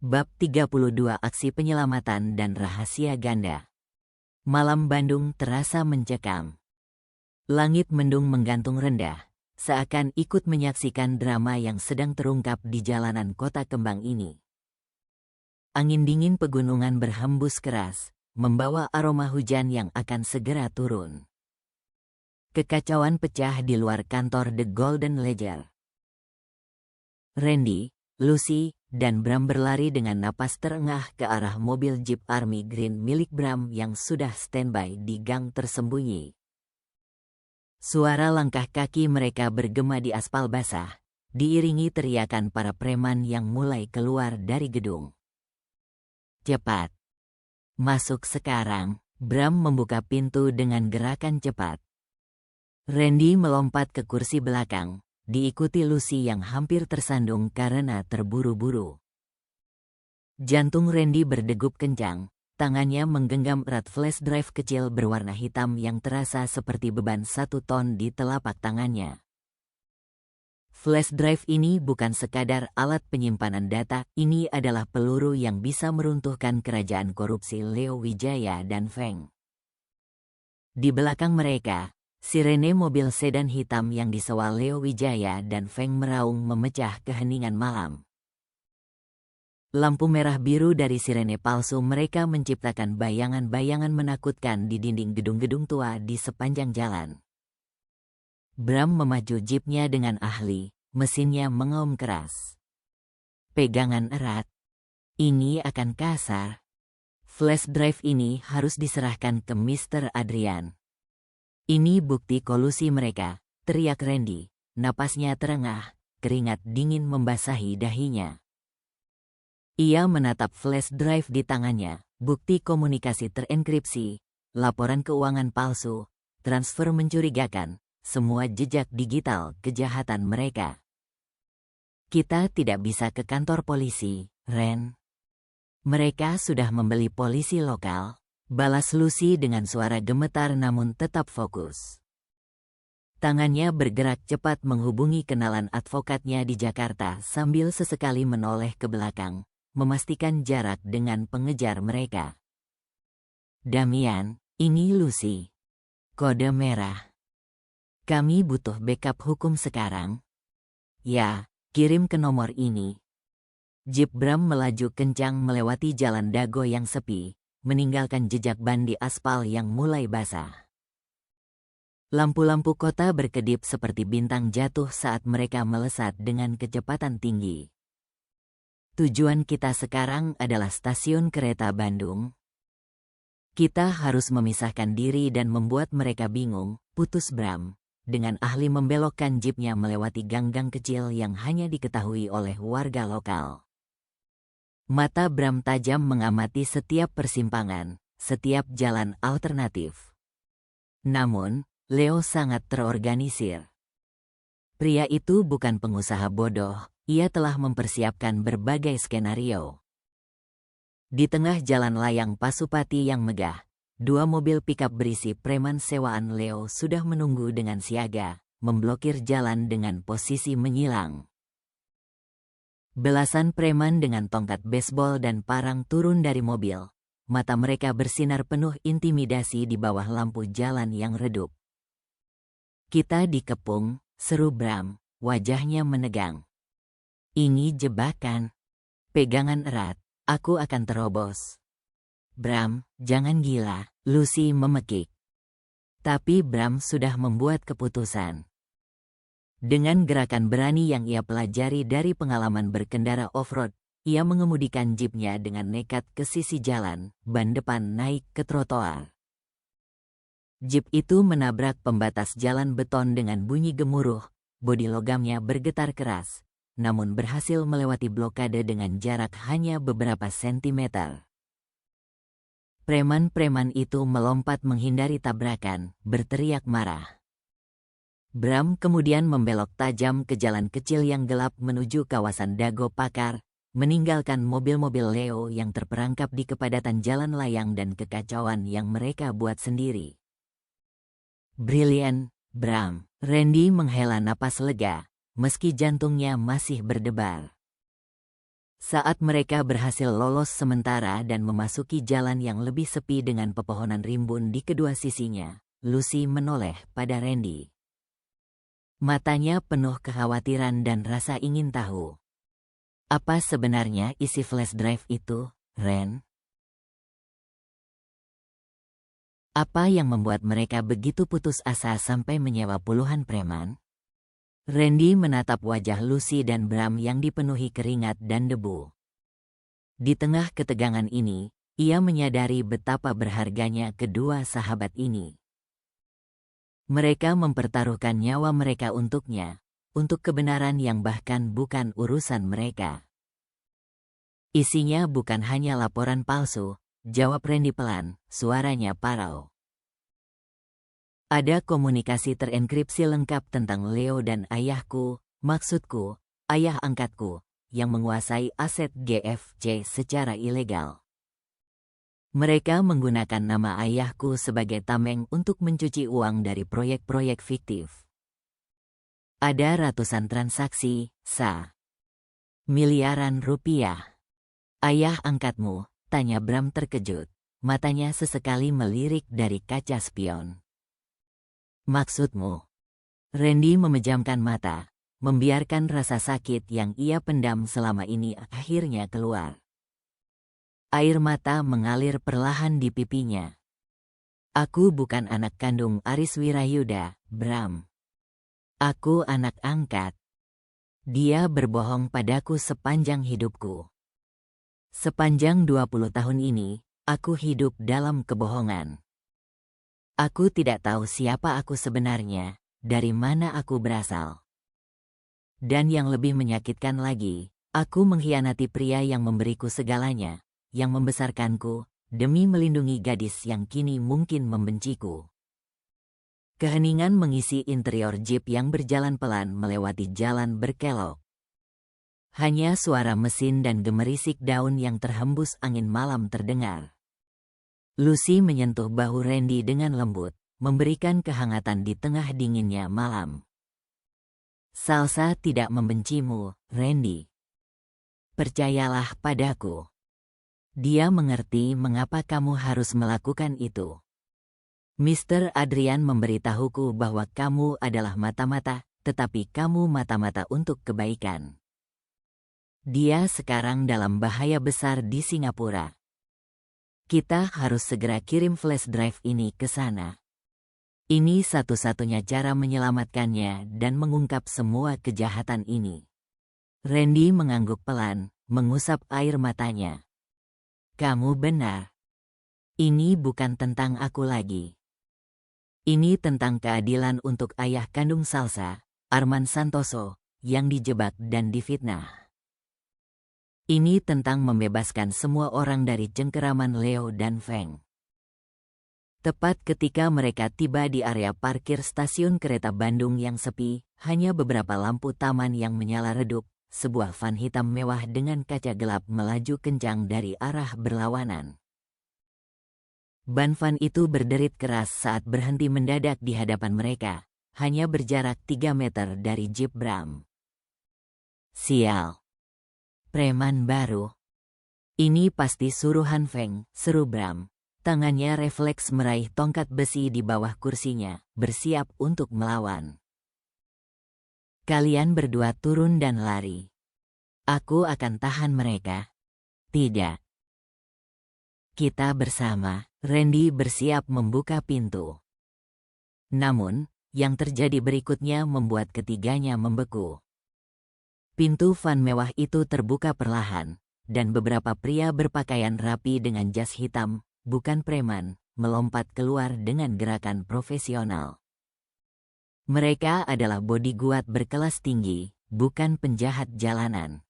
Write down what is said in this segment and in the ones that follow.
Bab 32 Aksi Penyelamatan dan Rahasia Ganda. Malam Bandung terasa mencekam. Langit mendung menggantung rendah, seakan ikut menyaksikan drama yang sedang terungkap di jalanan kota kembang ini. Angin dingin pegunungan berhembus keras, membawa aroma hujan yang akan segera turun. Kekacauan pecah di luar kantor The Golden Ledger. Randy, Lucy, dan Bram berlari dengan napas terengah ke arah mobil Jeep Army Green milik Bram yang sudah standby di gang tersembunyi. Suara langkah kaki mereka bergema di aspal basah, diiringi teriakan para preman yang mulai keluar dari gedung. Cepat! Masuk sekarang, Bram membuka pintu dengan gerakan cepat. Randy melompat ke kursi belakang, diikuti Lucy yang hampir tersandung karena terburu-buru. Jantung Randy berdegup kencang, tangannya menggenggam erat flash drive kecil berwarna hitam yang terasa seperti beban 1 ton di telapak tangannya. Flash drive ini bukan sekadar alat penyimpanan data, ini adalah peluru yang bisa meruntuhkan kerajaan korupsi Leo Wijaya dan Feng. Di belakang mereka, sirene mobil sedan hitam yang disewa Leo Wijaya dan Feng meraung memecah keheningan malam. Lampu merah biru dari sirene palsu mereka menciptakan bayangan-bayangan menakutkan di dinding gedung-gedung tua di sepanjang jalan. Bram memacu jeepnya dengan ahli, mesinnya mengaum keras. Pegangan erat. Ini akan kasar. Flash drive ini harus diserahkan ke Mr. Adrian. Ini bukti kolusi mereka, teriak Randy, napasnya terengah, keringat dingin membasahi dahinya. Ia menatap flash drive di tangannya, bukti komunikasi terenkripsi, laporan keuangan palsu, transfer mencurigakan, semua jejak digital kejahatan mereka. Kita tidak bisa ke kantor polisi, Ren. Mereka sudah membeli polisi lokal. Balas Lucy dengan suara gemetar namun tetap fokus. Tangannya bergerak cepat menghubungi kenalan advokatnya di Jakarta sambil sesekali menoleh ke belakang, memastikan jarak dengan pengejar mereka. Damian, ini Lucy. Kode merah. Kami butuh backup hukum sekarang. Ya, kirim ke nomor ini. Jeep Bram melaju kencang melewati jalan Dago yang sepi, meninggalkan jejak ban di aspal yang mulai basah. Lampu-lampu kota berkedip seperti bintang jatuh saat mereka melesat dengan kecepatan tinggi. Tujuan kita sekarang adalah stasiun kereta Bandung. Kita harus memisahkan diri dan membuat mereka bingung, putus Bram, dengan ahli membelokkan jeepnya melewati gang-gang kecil yang hanya diketahui oleh warga lokal. Mata Bram tajam mengamati setiap persimpangan, setiap jalan alternatif. Namun, Leo sangat terorganisir. Pria itu bukan pengusaha bodoh, ia telah mempersiapkan berbagai skenario. Di tengah jalan layang Pasupati yang megah, 2 mobil pikap berisi preman sewaan Leo sudah menunggu dengan siaga, memblokir jalan dengan posisi menyilang. Belasan preman dengan tongkat baseball dan parang turun dari mobil. Mata mereka bersinar penuh intimidasi di bawah lampu jalan yang redup. Kita dikepung, seru Bram, wajahnya menegang. Ini jebakan. Pegangan erat, aku akan terobos. Bram, jangan gila, Lucy memekik. Tapi Bram sudah membuat keputusan. Dengan gerakan berani yang ia pelajari dari pengalaman berkendara off-road, ia mengemudikan jeepnya dengan nekat ke sisi jalan, ban depan naik ke trotoar. Jeep itu menabrak pembatas jalan beton dengan bunyi gemuruh, bodi logamnya bergetar keras, namun berhasil melewati blokade dengan jarak hanya beberapa sentimeter. Preman-preman itu melompat menghindari tabrakan, berteriak marah. Bram kemudian membelok tajam ke jalan kecil yang gelap menuju kawasan Dago Pakar, meninggalkan mobil-mobil Leo yang terperangkap di kepadatan jalan layang dan kekacauan yang mereka buat sendiri. Brilian, Bram. Randy menghela napas lega, meski jantungnya masih berdebar. Saat mereka berhasil lolos sementara dan memasuki jalan yang lebih sepi dengan pepohonan rimbun di kedua sisinya, Lucy menoleh pada Randy. Matanya penuh kekhawatiran dan rasa ingin tahu. Apa sebenarnya isi flash drive itu, Ren? Apa yang membuat mereka begitu putus asa sampai menyewa puluhan preman? Randy menatap wajah Lucy dan Bram yang dipenuhi keringat dan debu. Di tengah ketegangan ini, ia menyadari betapa berharganya kedua sahabat ini. Mereka mempertaruhkan nyawa mereka untuknya, untuk kebenaran yang bahkan bukan urusan mereka. Isinya bukan hanya laporan palsu, jawab Randy pelan, suaranya parau. Ada komunikasi terenkripsi lengkap tentang Leo dan ayahku, maksudku, ayah angkatku, yang menguasai aset GFC secara ilegal. Mereka menggunakan nama ayahku sebagai tameng untuk mencuci uang dari proyek-proyek fiktif. Ada ratusan transaksi, miliaran rupiah. Ayah angkatmu, tanya Bram terkejut, matanya sesekali melirik dari kaca spion. Maksudmu? Randy memejamkan mata, membiarkan rasa sakit yang ia pendam selama ini akhirnya keluar. Air mata mengalir perlahan di pipinya. Aku bukan anak kandung Aris Wirayuda, Bram. Aku anak angkat. Dia berbohong padaku sepanjang hidupku. Sepanjang 20 tahun ini, aku hidup dalam kebohongan. Aku tidak tahu siapa aku sebenarnya, dari mana aku berasal. Dan yang lebih menyakitkan lagi, aku mengkhianati pria yang memberiku segalanya, yang membesarkanku, demi melindungi gadis yang kini mungkin membenciku. Keheningan mengisi interior jeep yang berjalan pelan melewati jalan berkelok. Hanya suara mesin dan gemerisik daun yang terhembus angin malam terdengar. Lucy menyentuh bahu Randy dengan lembut, memberikan kehangatan di tengah dinginnya malam. Salsa tidak membencimu, Randy. Percayalah padaku. Dia mengerti mengapa kamu harus melakukan itu. Mr. Adrian memberitahuku bahwa kamu adalah mata-mata, tetapi kamu mata-mata untuk kebaikan. Dia sekarang dalam bahaya besar di Singapura. Kita harus segera kirim flash drive ini ke sana. Ini satu-satunya cara menyelamatkannya dan mengungkap semua kejahatan ini. Randy mengangguk pelan, mengusap air matanya. Kamu benar. Ini bukan tentang aku lagi. Ini tentang keadilan untuk ayah kandung Salsa, Arman Santoso, yang dijebak dan difitnah. Ini tentang membebaskan semua orang dari cengkeraman Leo dan Feng. Tepat ketika mereka tiba di area parkir stasiun kereta Bandung yang sepi, hanya beberapa lampu taman yang menyala redup, sebuah van hitam mewah dengan kaca gelap melaju kencang dari arah berlawanan. Ban van itu berderit keras saat berhenti mendadak di hadapan mereka, hanya berjarak 3 meter dari jeep Bram. Sial. Preman baru. Ini pasti suruhan Feng, seru Bram. Tangannya refleks meraih tongkat besi di bawah kursinya, bersiap untuk melawan. Kalian berdua turun dan lari. Aku akan tahan mereka. Tidak. Kita bersama. Randy bersiap membuka pintu. Namun, yang terjadi berikutnya membuat ketiganya membeku. Pintu van mewah itu terbuka perlahan, dan beberapa pria berpakaian rapi dengan jas hitam, bukan preman, melompat keluar dengan gerakan profesional. Mereka adalah bodyguard berkelas tinggi, bukan penjahat jalanan.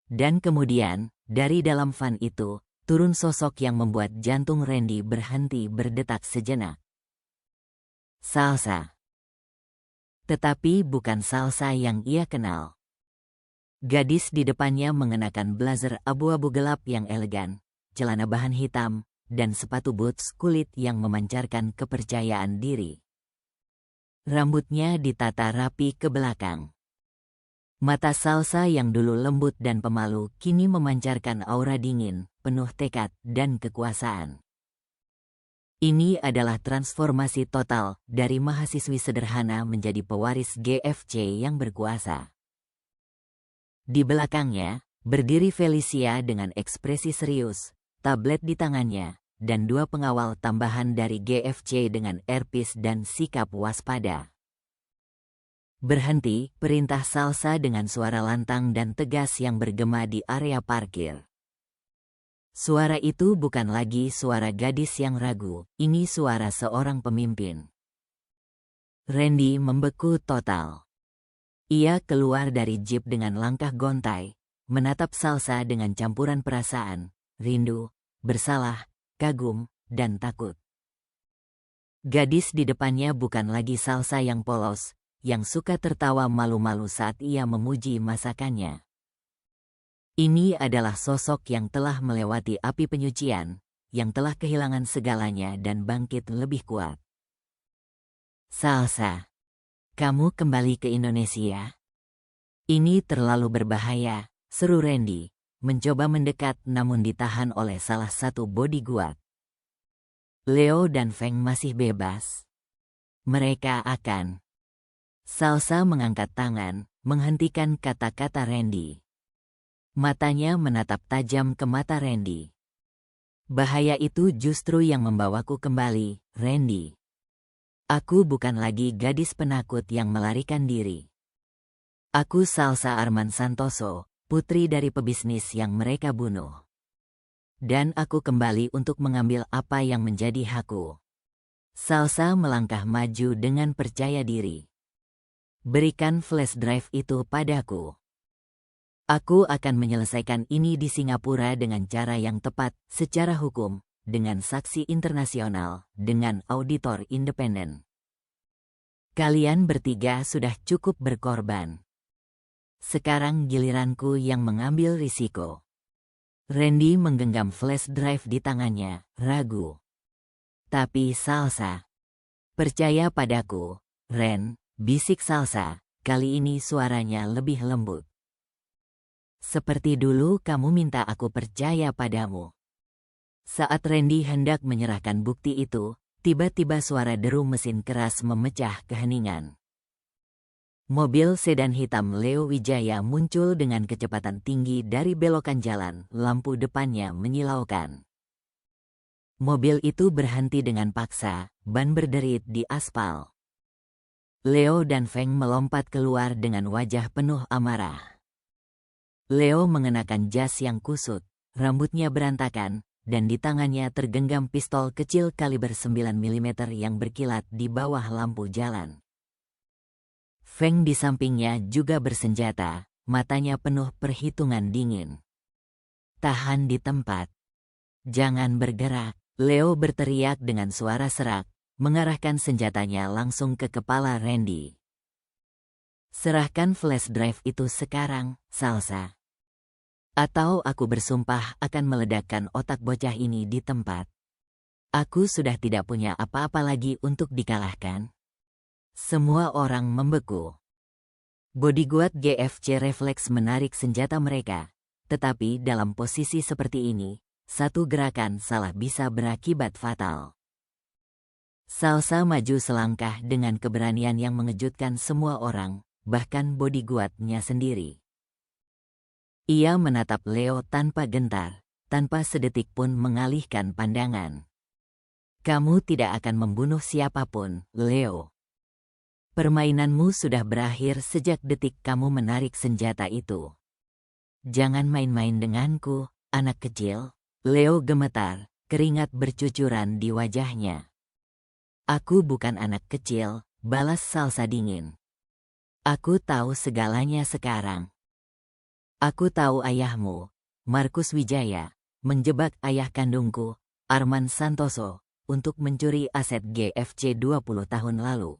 Dan kemudian, dari dalam van itu, turun sosok yang membuat jantung Randy berhenti berdetak sejenak. Salsa. Tetapi bukan Salsa yang ia kenal. Gadis di depannya mengenakan blazer abu-abu gelap yang elegan, celana bahan hitam, dan sepatu boots kulit yang memancarkan kepercayaan diri. Rambutnya ditata rapi ke belakang. Mata Salsa yang dulu lembut dan pemalu kini memancarkan aura dingin, penuh tekad dan kekuasaan. Ini adalah transformasi total dari mahasiswi sederhana menjadi pewaris GFC yang berkuasa. Di belakangnya, berdiri Felicia dengan ekspresi serius, tablet di tangannya, dan 2 pengawal tambahan dari GFC dengan earpiece dan sikap waspada. Berhenti, perintah Salsa dengan suara lantang dan tegas yang bergema di area parkir. Suara itu bukan lagi suara gadis yang ragu, ini suara seorang pemimpin. Randy membeku total. Ia keluar dari jeep dengan langkah gontai, menatap Salsa dengan campuran perasaan, rindu, bersalah, kagum, dan takut. Gadis di depannya bukan lagi Salsa yang polos, yang suka tertawa malu-malu saat ia memuji masakannya. Ini adalah sosok yang telah melewati api penyucian, yang telah kehilangan segalanya dan bangkit lebih kuat. Salsa, kamu kembali ke Indonesia? Ini terlalu berbahaya, seru Randy, mencoba mendekat namun ditahan oleh salah satu bodyguard. Leo dan Feng masih bebas. Mereka akan... Salsa mengangkat tangan, menghentikan kata-kata Randy. Matanya menatap tajam ke mata Randy. Bahaya itu justru yang membawaku kembali, Randy. Aku bukan lagi gadis penakut yang melarikan diri. Aku Salsa Arman Santoso, putri dari pebisnis yang mereka bunuh. Dan aku kembali untuk mengambil apa yang menjadi hakku. Salsa melangkah maju dengan percaya diri. Berikan flash drive itu padaku. Aku akan menyelesaikan ini di Singapura dengan cara yang tepat, secara hukum, dengan saksi internasional, dengan auditor independen. Kalian bertiga sudah cukup berkorban. Sekarang giliranku yang mengambil risiko. Randy menggenggam flash drive di tangannya, ragu. Tapi Salsa. Percaya padaku, Ren, bisik Salsa, kali ini suaranya lebih lembut. Seperti dulu kamu minta aku percaya padamu. Saat Randy hendak menyerahkan bukti itu, tiba-tiba suara deru mesin keras memecah keheningan. Mobil sedan hitam Leo Wijaya muncul dengan kecepatan tinggi dari belokan jalan, lampu depannya menyilaukan. Mobil itu berhenti dengan paksa, ban berderit di aspal. Leo dan Feng melompat keluar dengan wajah penuh amarah. Leo mengenakan jas yang kusut, rambutnya berantakan, dan di tangannya tergenggam pistol kecil kaliber 9 mm yang berkilat di bawah lampu jalan. Feng di sampingnya juga bersenjata, matanya penuh perhitungan dingin. Tahan di tempat. Jangan bergerak, Leo berteriak dengan suara serak, mengarahkan senjatanya langsung ke kepala Randy. Serahkan flash drive itu sekarang, Salsa. Atau aku bersumpah akan meledakkan otak bocah ini di tempat. Aku sudah tidak punya apa-apa lagi untuk dikalahkan. Semua orang membeku. Bodyguard GFC refleks menarik senjata mereka, tetapi dalam posisi seperti ini, satu gerakan salah bisa berakibat fatal. Salsa maju selangkah dengan keberanian yang mengejutkan semua orang, bahkan bodyguard-nya sendiri. Ia menatap Leo tanpa gentar, tanpa sedetik pun mengalihkan pandangan. Kamu tidak akan membunuh siapapun, Leo. Permainanmu sudah berakhir sejak detik kamu menarik senjata itu. Jangan main-main denganku, anak kecil. Leo gemetar, keringat bercucuran di wajahnya. Aku bukan anak kecil, balas Salsa dingin. Aku tahu segalanya sekarang. Aku tahu ayahmu, Markus Wijaya, menjebak ayah kandungku, Arman Santoso, untuk mencuri aset GFC 20 tahun lalu.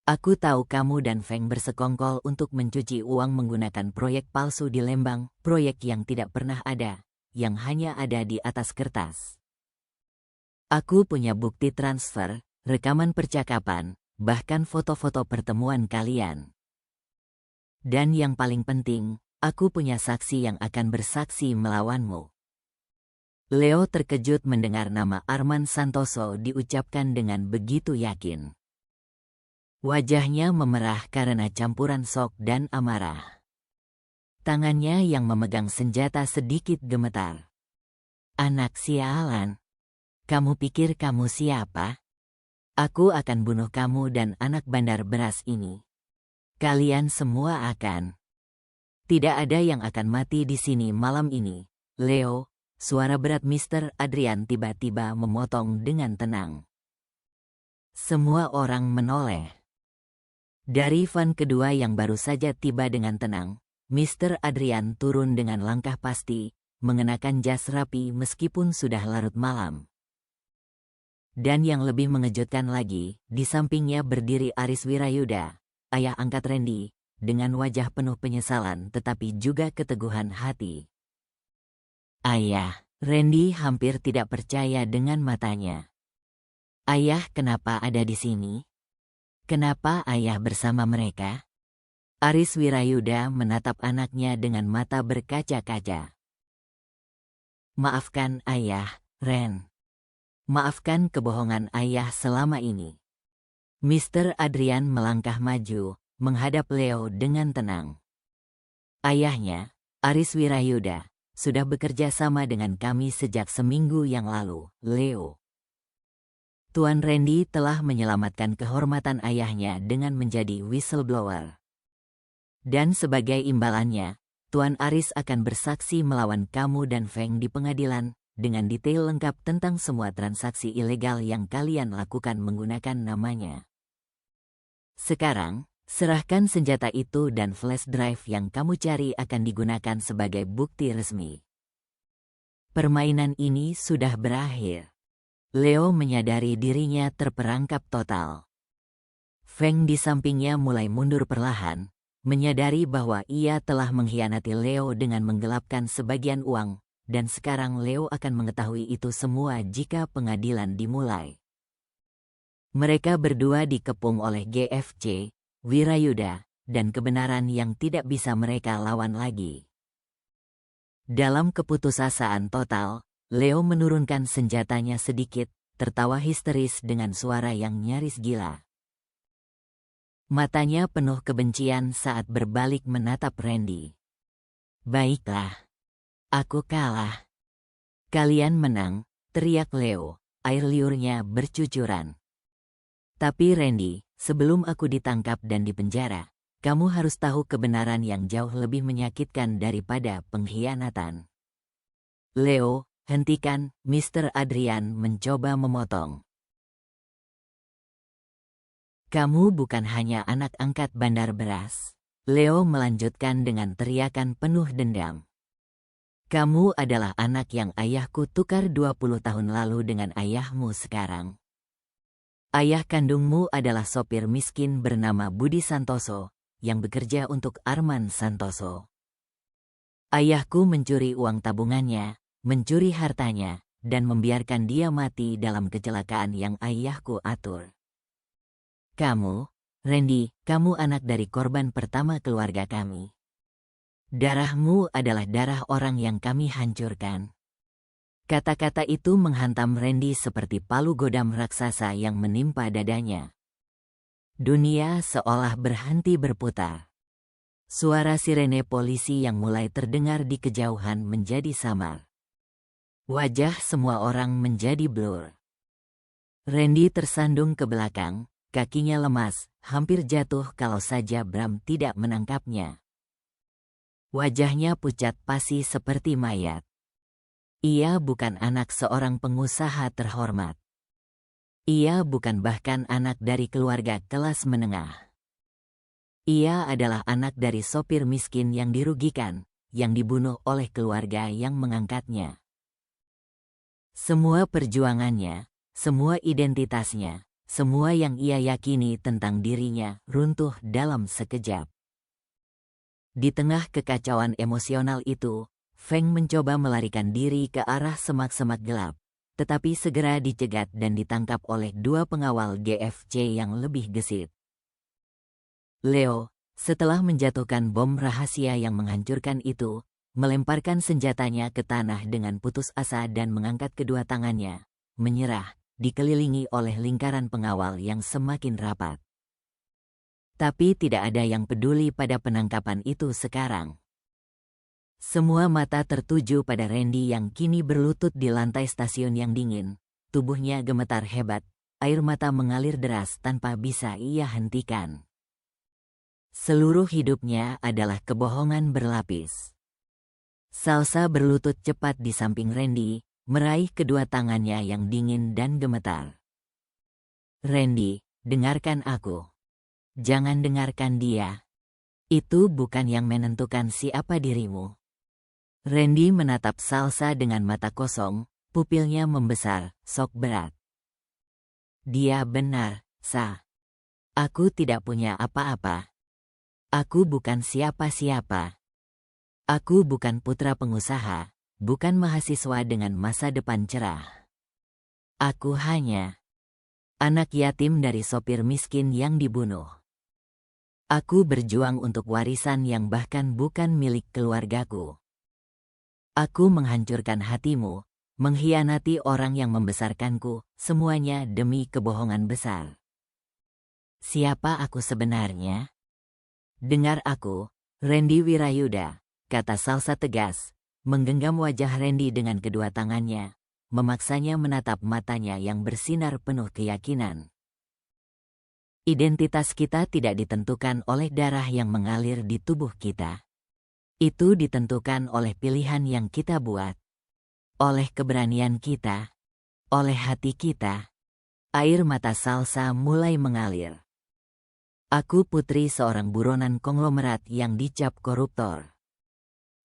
Aku tahu kamu dan Feng bersekongkol untuk mencuci uang menggunakan proyek palsu di Lembang, proyek yang tidak pernah ada, yang hanya ada di atas kertas. Aku punya bukti transfer, rekaman percakapan, bahkan foto-foto pertemuan kalian. Dan yang paling penting, aku punya saksi yang akan bersaksi melawanmu. Leo terkejut mendengar nama Arman Santoso diucapkan dengan begitu yakin. Wajahnya memerah karena campuran shock dan amarah. Tangannya yang memegang senjata sedikit gemetar. Anak sialan. Kamu pikir kamu siapa? Aku akan bunuh kamu dan anak bandar beras ini. Kalian semua akan. Tidak ada yang akan mati di sini malam ini. Leo, suara berat Mr. Adrian tiba-tiba memotong dengan tenang. Semua orang menoleh. Dari van kedua yang baru saja tiba dengan tenang, Mr. Adrian turun dengan langkah pasti, mengenakan jas rapi meskipun sudah larut malam. Dan yang lebih mengejutkan lagi, di sampingnya berdiri Aris Wirayuda, ayah angkat Randy, dengan wajah penuh penyesalan tetapi juga keteguhan hati. Ayah, Randy hampir tidak percaya dengan matanya. Ayah, kenapa ada di sini? Kenapa ayah bersama mereka? Aris Wirayuda menatap anaknya dengan mata berkaca-kaca. Maafkan ayah, Ren. Maafkan kebohongan ayah selama ini. Mr. Adrian melangkah maju, menghadap Leo dengan tenang. Ayahnya, Aris Wirayuda, sudah bekerja sama dengan kami sejak seminggu yang lalu, Leo. Tuan Randy telah menyelamatkan kehormatan ayahnya dengan menjadi whistleblower. Dan sebagai imbalannya, Tuan Aris akan bersaksi melawan kamu dan Feng di pengadilan, dengan detail lengkap tentang semua transaksi ilegal yang kalian lakukan menggunakan namanya. Sekarang, serahkan senjata itu dan flash drive yang kamu cari akan digunakan sebagai bukti resmi. Permainan ini sudah berakhir. Leo menyadari dirinya terperangkap total. Feng di sampingnya mulai mundur perlahan, menyadari bahwa ia telah mengkhianati Leo dengan menggelapkan sebagian uang, dan sekarang Leo akan mengetahui itu semua jika pengadilan dimulai. Mereka berdua dikepung oleh GFC, Wirayuda, dan kebenaran yang tidak bisa mereka lawan lagi. Dalam keputusasaan total, Leo menurunkan senjatanya sedikit, tertawa histeris dengan suara yang nyaris gila. Matanya penuh kebencian saat berbalik menatap Randy. Baiklah. Aku kalah. Kalian menang, teriak Leo, air liurnya bercucuran. Tapi Randy, sebelum aku ditangkap dan dipenjara, kamu harus tahu kebenaran yang jauh lebih menyakitkan daripada pengkhianatan. Leo, hentikan, Mr. Adrian mencoba memotong. Kamu bukan hanya anak angkat bandar beras. Leo melanjutkan dengan teriakan penuh dendam. Kamu adalah anak yang ayahku tukar 20 tahun lalu dengan ayahmu sekarang. Ayah kandungmu adalah sopir miskin bernama Budi Santoso, yang bekerja untuk Arman Santoso. Ayahku mencuri uang tabungannya, mencuri hartanya, dan membiarkan dia mati dalam kecelakaan yang ayahku atur. Kamu, Randy, kamu anak dari korban pertama keluarga kami. Darahmu adalah darah orang yang kami hancurkan. Kata-kata itu menghantam Randy seperti palu godam raksasa yang menimpa dadanya. Dunia seolah berhenti berputar. Suara sirene polisi yang mulai terdengar di kejauhan menjadi samar. Wajah semua orang menjadi blur. Randy tersandung ke belakang, kakinya lemas, hampir jatuh kalau saja Bram tidak menangkapnya. Wajahnya pucat pasi seperti mayat. Ia bukan anak seorang pengusaha terhormat. Ia bukan bahkan anak dari keluarga kelas menengah. Ia adalah anak dari sopir miskin yang dirugikan, yang dibunuh oleh keluarga yang mengangkatnya. Semua perjuangannya, semua identitasnya, semua yang ia yakini tentang dirinya runtuh dalam sekejap. Di tengah kekacauan emosional itu, Feng mencoba melarikan diri ke arah semak-semak gelap, tetapi segera dicegat dan ditangkap oleh dua pengawal GFC yang lebih gesit. Leo, Setelah menjatuhkan bom rahasia yang menghancurkan itu, melemparkan senjatanya ke tanah dengan putus asa dan mengangkat kedua tangannya, menyerah, dikelilingi oleh lingkaran pengawal yang semakin rapat. Tapi tidak ada yang peduli pada penangkapan itu sekarang. Semua mata tertuju pada Randy yang kini berlutut di lantai stasiun yang dingin. Tubuhnya gemetar hebat, air mata mengalir deras tanpa bisa ia hentikan. Seluruh hidupnya adalah kebohongan berlapis. Salsa berlutut cepat di samping Randy, meraih kedua tangannya yang dingin dan gemetar. Randy, dengarkan aku. Jangan dengarkan dia. Itu bukan yang menentukan siapa dirimu. Randy menatap Salsa dengan mata kosong, pupilnya membesar, sok berat. Dia benar, Sa. Aku tidak punya apa-apa. Aku bukan siapa-siapa. Aku bukan putra pengusaha, bukan mahasiswa dengan masa depan cerah. Aku hanya anak yatim dari sopir miskin yang dibunuh. Aku berjuang untuk warisan yang bahkan bukan milik keluargaku. Aku menghancurkan hatimu, mengkhianati orang yang membesarkanku, semuanya demi kebohongan besar. Siapa aku sebenarnya? Dengar aku, Randy Wirayuda, kata Salsa tegas, menggenggam wajah Randy dengan kedua tangannya, memaksanya menatap matanya yang bersinar penuh keyakinan. Identitas kita tidak ditentukan oleh darah yang mengalir di tubuh kita. Itu ditentukan oleh pilihan yang kita buat, oleh keberanian kita, oleh hati kita. Air mata Salsa mulai mengalir. Aku putri seorang buronan konglomerat yang dicap koruptor.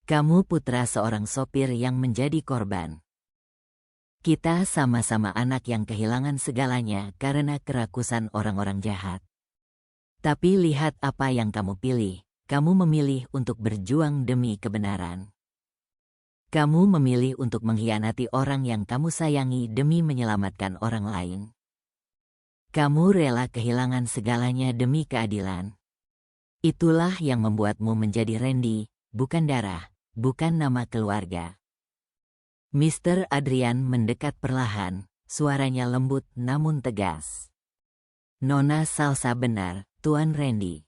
Kamu putra seorang sopir yang menjadi korban. Kita sama-sama anak yang kehilangan segalanya karena kerakusan orang-orang jahat. Tapi lihat apa yang kamu pilih. Kamu memilih untuk berjuang demi kebenaran. Kamu memilih untuk mengkhianati orang yang kamu sayangi demi menyelamatkan orang lain. Kamu rela kehilangan segalanya demi keadilan. Itulah yang membuatmu menjadi Randy, bukan darah, bukan nama keluarga. Mr. Adrian mendekat perlahan, suaranya lembut namun tegas. Nona Salsa benar, Tuan Randy.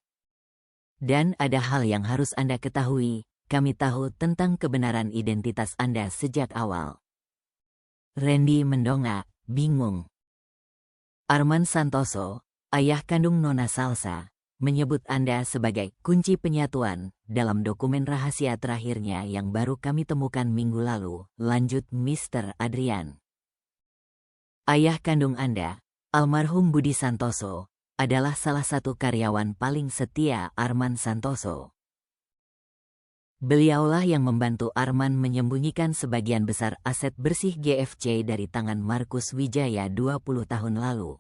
Dan ada hal yang harus Anda ketahui, kami tahu tentang kebenaran identitas Anda sejak awal. Randy mendongak, bingung. Arman Santoso, ayah kandung Nona Salsa, menyebut Anda sebagai kunci penyatuan dalam dokumen rahasia terakhirnya yang baru kami temukan minggu lalu, lanjut Mr. Adrian. Ayah kandung Anda, almarhum Budi Santoso, adalah salah satu karyawan paling setia Arman Santoso. Beliaulah yang membantu Arman menyembunyikan sebagian besar aset bersih GFC dari tangan Markus Wijaya 20 tahun lalu.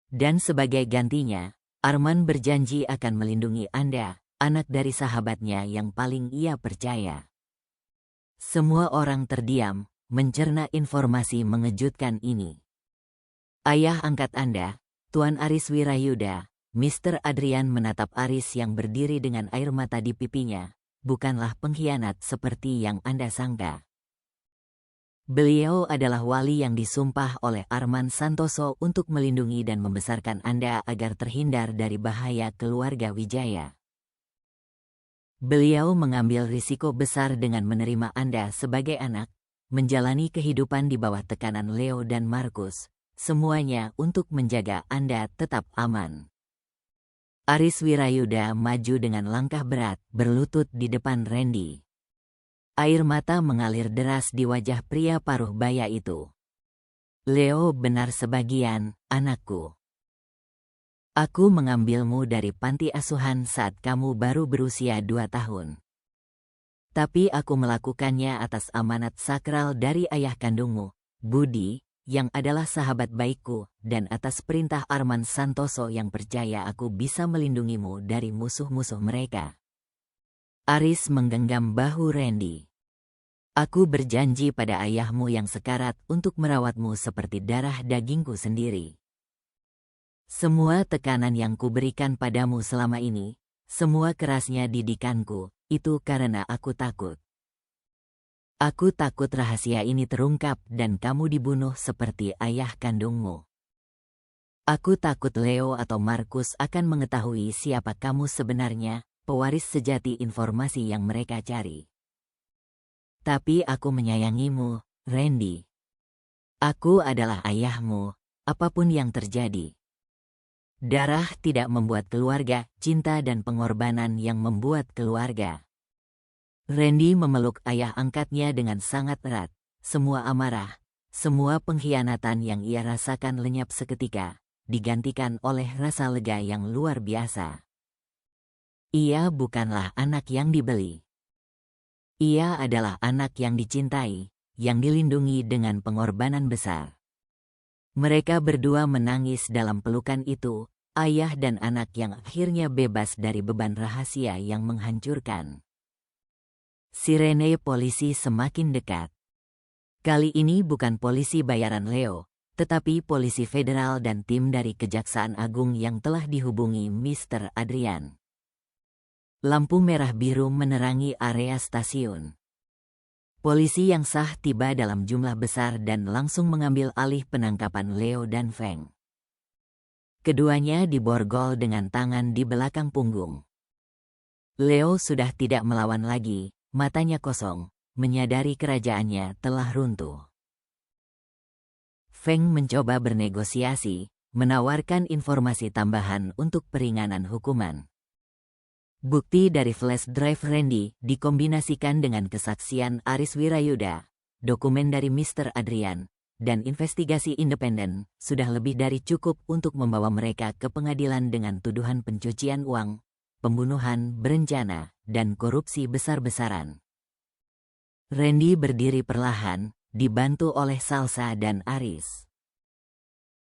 Dan sebagai gantinya, Arman berjanji akan melindungi Anda, anak dari sahabatnya yang paling ia percaya. Semua orang terdiam, mencerna informasi mengejutkan ini. Ayah angkat Anda, Tuan Aris Wirayuda, Mr. Adrian menatap Aris yang berdiri dengan air mata di pipinya, bukanlah pengkhianat seperti yang Anda sangka. Beliau adalah wali yang disumpah oleh Arman Santoso untuk melindungi dan membesarkan Anda agar terhindar dari bahaya keluarga Wijaya. Beliau mengambil risiko besar dengan menerima Anda sebagai anak, menjalani kehidupan di bawah tekanan Leo dan Markus. Semuanya untuk menjaga Anda tetap aman. Aris Wirayuda maju dengan langkah berat, berlutut di depan Randy. Air mata mengalir deras di wajah pria paruh baya itu. Leo benar sebagian, anakku. Aku mengambilmu dari panti asuhan saat kamu baru berusia 2 tahun. Tapi aku melakukannya atas amanat sakral dari ayah kandungmu, Budi, yang adalah sahabat baikku, dan atas perintah Arman Santoso yang percaya aku bisa melindungimu dari musuh-musuh mereka. Aris menggenggam bahu Randy. Aku berjanji pada ayahmu yang sekarat untuk merawatmu seperti darah dagingku sendiri. Semua tekanan yang kuberikan padamu selama ini, semua kerasnya didikanku, itu karena aku takut. Aku takut rahasia ini terungkap dan kamu dibunuh seperti ayah kandungmu. Aku takut Leo atau Markus akan mengetahui siapa kamu sebenarnya, pewaris sejati informasi yang mereka cari. Tapi aku menyayangimu, Randy. Aku adalah ayahmu, apapun yang terjadi. Darah tidak membuat keluarga, cinta dan pengorbanan yang membuat keluarga. Randy memeluk ayah angkatnya dengan sangat erat. Semua amarah, semua pengkhianatan yang ia rasakan lenyap seketika, digantikan oleh rasa lega yang luar biasa. Ia bukanlah anak yang dibeli. Ia adalah anak yang dicintai, yang dilindungi dengan pengorbanan besar. Mereka berdua menangis dalam pelukan itu, ayah dan anak yang akhirnya bebas dari beban rahasia yang menghancurkan. Sirene polisi semakin dekat. Kali ini bukan polisi bayaran Leo, tetapi polisi federal dan tim dari Kejaksaan Agung yang telah dihubungi Mr. Adrian. Lampu merah biru menerangi area stasiun. Polisi yang sah tiba dalam jumlah besar dan langsung mengambil alih penangkapan Leo dan Feng. Keduanya diborgol dengan tangan di belakang punggung. Leo sudah tidak melawan lagi, matanya kosong, menyadari kerajaannya telah runtuh. Feng mencoba bernegosiasi, menawarkan informasi tambahan untuk peringanan hukuman. Bukti dari flash drive Randy dikombinasikan dengan kesaksian Aris Wirayuda, dokumen dari Mr. Adrian, dan investigasi independen sudah lebih dari cukup untuk membawa mereka ke pengadilan dengan tuduhan pencucian uang, pembunuhan berencana, dan korupsi besar-besaran. Randy berdiri perlahan, dibantu oleh Salsa dan Aris.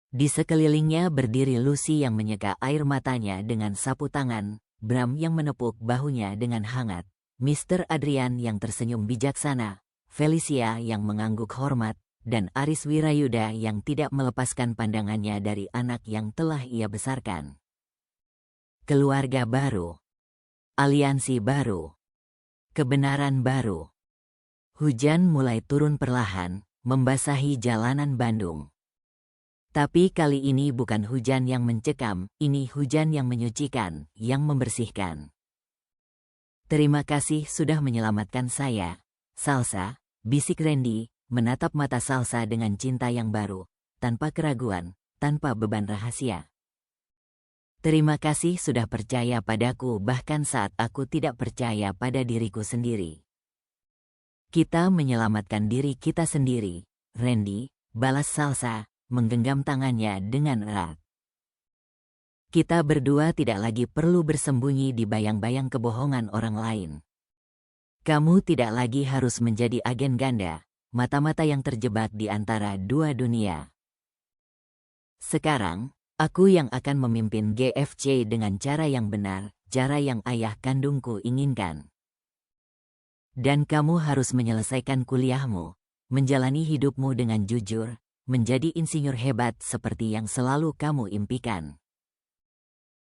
Di sekelilingnya berdiri Lucy yang menyeka air matanya dengan sapu tangan, Bram yang menepuk bahunya dengan hangat, Mr. Adrian yang tersenyum bijaksana, Felicia yang mengangguk hormat, dan Aris Wirayuda yang tidak melepaskan pandangannya dari anak yang telah ia besarkan. Keluarga baru. Aliansi baru. Kebenaran baru. Hujan mulai turun perlahan, membasahi jalanan Bandung. Tapi kali ini bukan hujan yang mencekam, ini hujan yang menyucikan, yang membersihkan. Terima kasih sudah menyelamatkan saya, Salsa, bisik Randy, menatap mata Salsa dengan cinta yang baru, tanpa keraguan, tanpa beban rahasia. Terima kasih sudah percaya padaku bahkan saat aku tidak percaya pada diriku sendiri. Kita menyelamatkan diri kita sendiri, Randy, balas Salsa, menggenggam tangannya dengan erat. Kita berdua tidak lagi perlu bersembunyi di bayang-bayang kebohongan orang lain. Kamu tidak lagi harus menjadi agen ganda, mata-mata yang terjebak di antara dua dunia. Sekarang, aku yang akan memimpin GFC dengan cara yang benar, cara yang ayah kandungku inginkan. Dan kamu harus menyelesaikan kuliahmu, menjalani hidupmu dengan jujur, menjadi insinyur hebat seperti yang selalu kamu impikan.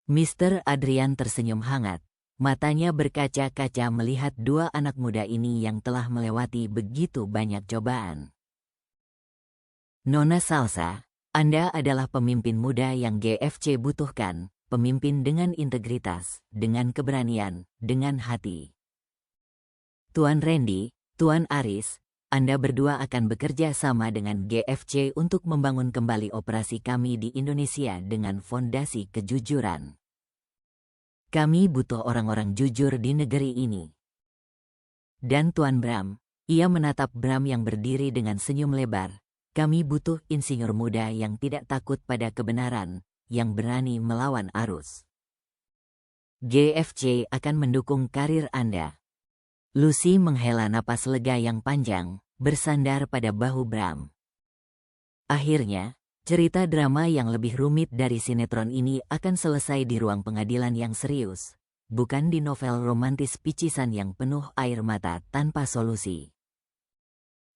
Mr. Adrian tersenyum hangat, matanya berkaca-kaca melihat dua anak muda ini yang telah melewati begitu banyak cobaan. Nona Salsa, Anda adalah pemimpin muda yang GFC butuhkan, pemimpin dengan integritas, dengan keberanian, dengan hati. Tuan Randy, Tuan Aris, Anda berdua akan bekerja sama dengan GFC untuk membangun kembali operasi kami di Indonesia dengan fondasi kejujuran. Kami butuh orang-orang jujur di negeri ini. Dan Tuan Bram, ia menatap Bram yang berdiri dengan senyum lebar, kami butuh insinyur muda yang tidak takut pada kebenaran, yang berani melawan arus. GFC akan mendukung karir Anda. Lucy menghela napas lega yang panjang, bersandar pada bahu Bram. Akhirnya, cerita drama yang lebih rumit dari sinetron ini akan selesai di ruang pengadilan yang serius, bukan di novel romantis picisan yang penuh air mata tanpa solusi.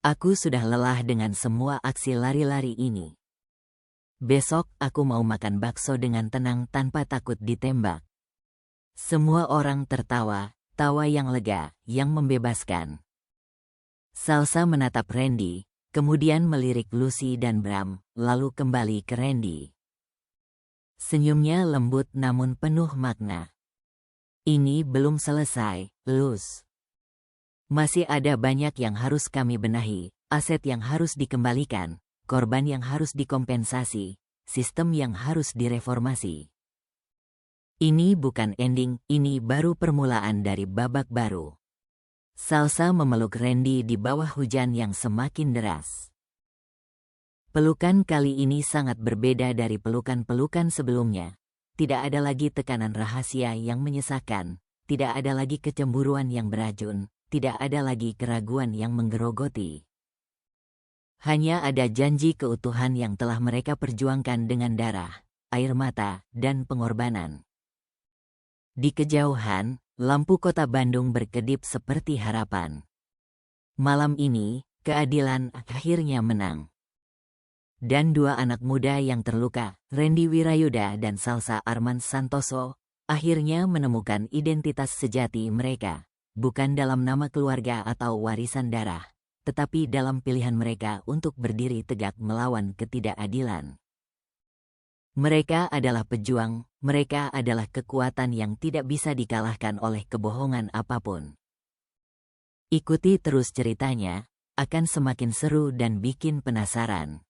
Aku sudah lelah dengan semua aksi lari-lari ini. Besok aku mau makan bakso dengan tenang tanpa takut ditembak. Semua orang tertawa, tawa yang lega, yang membebaskan. Salsa menatap Randy, kemudian melirik Lucy dan Bram, lalu kembali ke Randy. Senyumnya lembut namun penuh makna. Ini belum selesai, Luz. Masih ada banyak yang harus kami benahi, aset yang harus dikembalikan, korban yang harus dikompensasi, sistem yang harus direformasi. Ini bukan ending, ini baru permulaan dari babak baru. Salsa memeluk Randy di bawah hujan yang semakin deras. Pelukan kali ini sangat berbeda dari pelukan-pelukan sebelumnya. Tidak ada lagi tekanan rahasia yang menyesakkan, tidak ada lagi kecemburuan yang beracun, tidak ada lagi keraguan yang menggerogoti. Hanya ada janji keutuhan yang telah mereka perjuangkan dengan darah, air mata, dan pengorbanan. Di kejauhan, lampu kota Bandung berkedip seperti harapan. Malam ini, keadilan akhirnya menang. Dan dua anak muda yang terluka, Randy Wirayuda dan Salsa Arman Santoso, akhirnya menemukan identitas sejati mereka, bukan dalam nama keluarga atau warisan darah, tetapi dalam pilihan mereka untuk berdiri tegak melawan ketidakadilan. Mereka adalah pejuang, mereka adalah kekuatan yang tidak bisa dikalahkan oleh kebohongan apapun. Ikuti terus ceritanya, akan semakin seru dan bikin penasaran.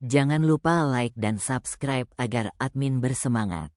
Jangan lupa like dan subscribe agar admin bersemangat.